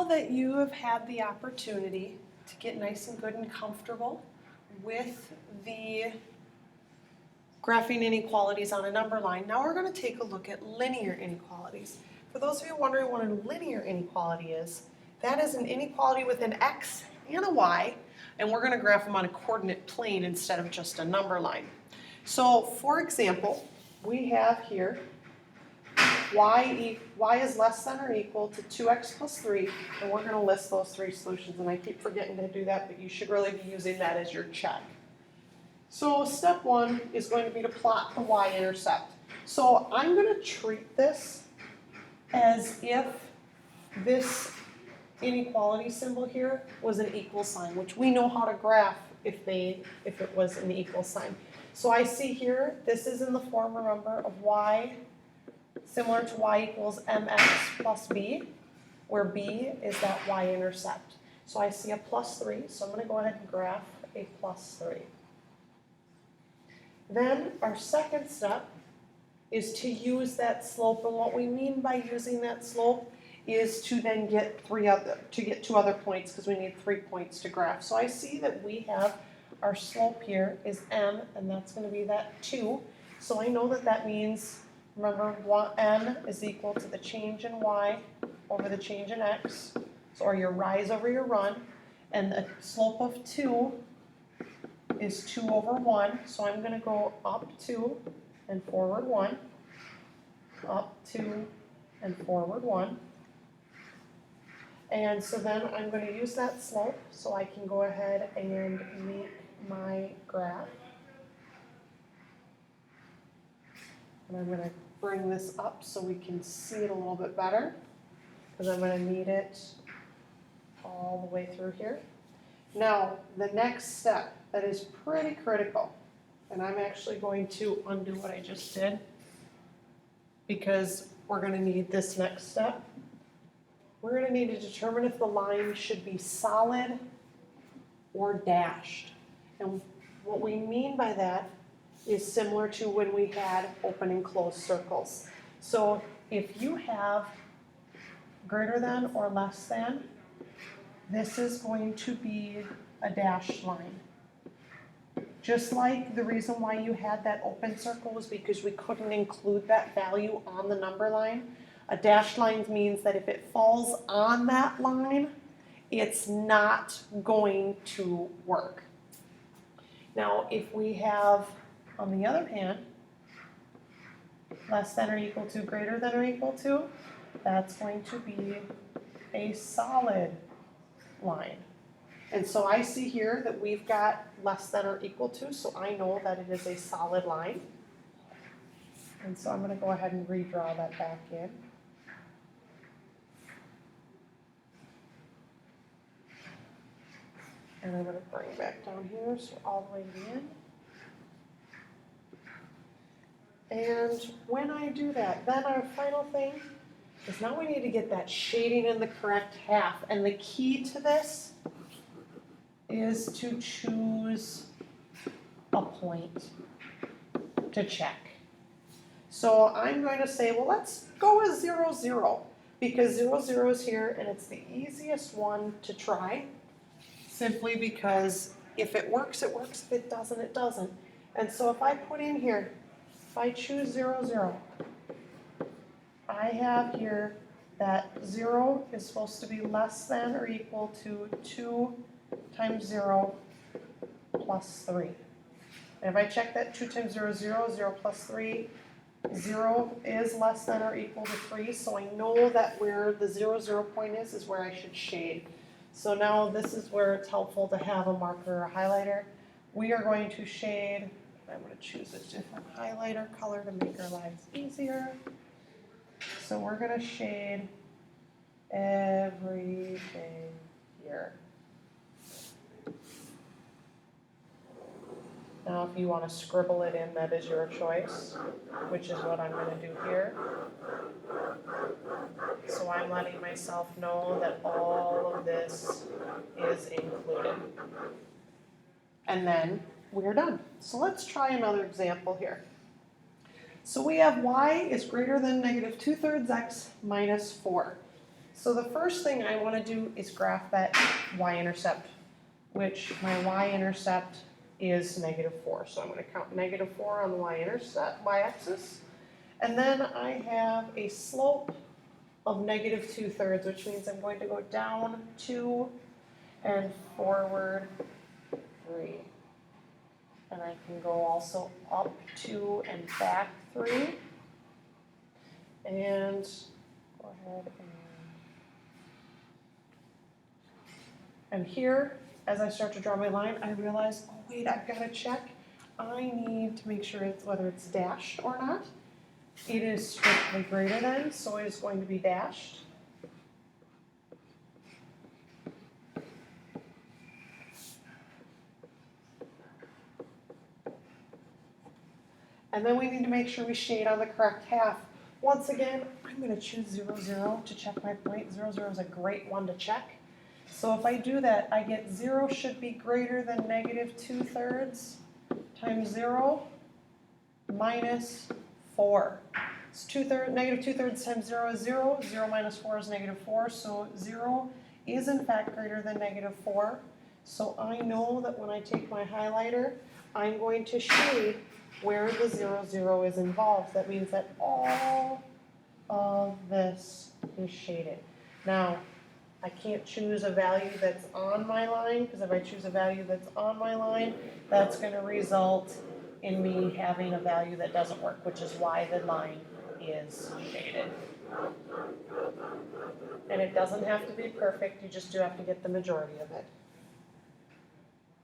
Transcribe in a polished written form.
now that you have had the opportunity to get nice and good and comfortable with the graphing inequalities on a number line, now we're going to take a look at linear inequalities. For those of you wondering what a linear inequality is, that is an inequality with an x and a y, and we're going to graph them on a coordinate plane instead of just a number line. So, for example, we have here y is less than or equal to 2x plus 3, and we're going to list those three solutions, and I keep forgetting to do that, but you should really be using that as your check. So step one is going to be to plot the y-intercept. So I'm going to treat this as if this inequality symbol here was an equal sign, which we know how to graph if it was an equal sign. So I see here, this is in the form, remember, of y similar to y equals mx plus b, where b is that y-intercept. So I see a plus 3, so I'm going to go ahead and graph a plus 3. Then our second step is to use that slope, and what we mean by using that slope is to then get two other points, because we need 3 points to graph. So I see that we have our slope here is m, and that's going to be that 2. So I know that that means, remember, m is equal to the change in y over the change in x, so, or your rise over your run, and the slope of 2 is 2 over 1, so I'm going to go up 2 and forward 1, up 2 and forward 1. And so then I'm going to use that slope so I can go ahead and make my graph. And I'm going to bring this up so we can see it a little bit better, because I'm going to need it all the way through here. Now, the next step that is pretty critical, and I'm actually going to undo what I just did, because we're going to need this next step. We're going to need to determine if the line should be solid or dashed. And what we mean by that is similar to when we had open and closed circles. So if you have greater than or less than, this is going to be a dashed line. Just like the reason why you had that open circle was because we couldn't include that value on the number line. A dashed line means that if it falls on that line, it's not going to work. Now, if we have, on the other hand, less than or equal to, greater than or equal to, that's going to be a solid line. And so I see here that we've got less than or equal to, so I know that it is a solid line. And so I'm going to go ahead and redraw that back in. And I'm going to bring it back down here, so all the way in. And when I do that, then our final thing is now we need to get that shading in the correct half. And the key to this is to choose a point to check. So I'm going to say, well, let's go with 0, 0, because 0, 0 is here, and it's the easiest one to try, simply because if it works, it works. If it doesn't, it doesn't. And so if I put in here, if I choose 0, 0, I have here that 0 is supposed to be less than or equal to 2 times 0 plus 3. And if I check that 2 times 0 is 0, 0 plus 3, 0 is less than or equal to 3, so I know that where the 0, 0 point is where I should shade. So now this is where it's helpful to have a marker or a highlighter. We are going to shade, I'm going to choose a different highlighter color to make our lives easier. So we're going to shade everything here. Now if you want to scribble it in, that is your choice, which is what I'm going to do here. So I'm letting myself know that all of this is included. And then we're done. So let's try another example here. So we have y is greater than negative 2/3 x minus 4. So the first thing I want to do is graph that y-intercept, which my y-intercept is -4. So I'm going to count -4 on the y-intercept, y-axis. And then I have a slope of -2/3, which means I'm going to go down 2 and forward 3. And I can go also up 2 and back 3. And go ahead and here, as I start to draw my line, I realize, oh wait, I've got to check. I need to make sure whether it's dashed or not. It is strictly greater than, so it is going to be dashed. And then we need to make sure we shade on the correct half. Once again, I'm going to choose 0, 0 to check my point. 0, 0 is a great one to check. So if I do that, I get 0 should be greater than -2/3 times 0 minus 4. So -2/3 times 0 is 0. 0 minus 4 is -4. So 0 is in fact greater than -4. So I know that when I take my highlighter, I'm going to shade where the 0, 0 is involved. That means that all of this is shaded. Now, I can't choose a value that's on my line, because if I choose a value that's on my line, that's going to result in me having a value that doesn't work, which is why the line is shaded. And it doesn't have to be perfect, you just do have to get the majority of it.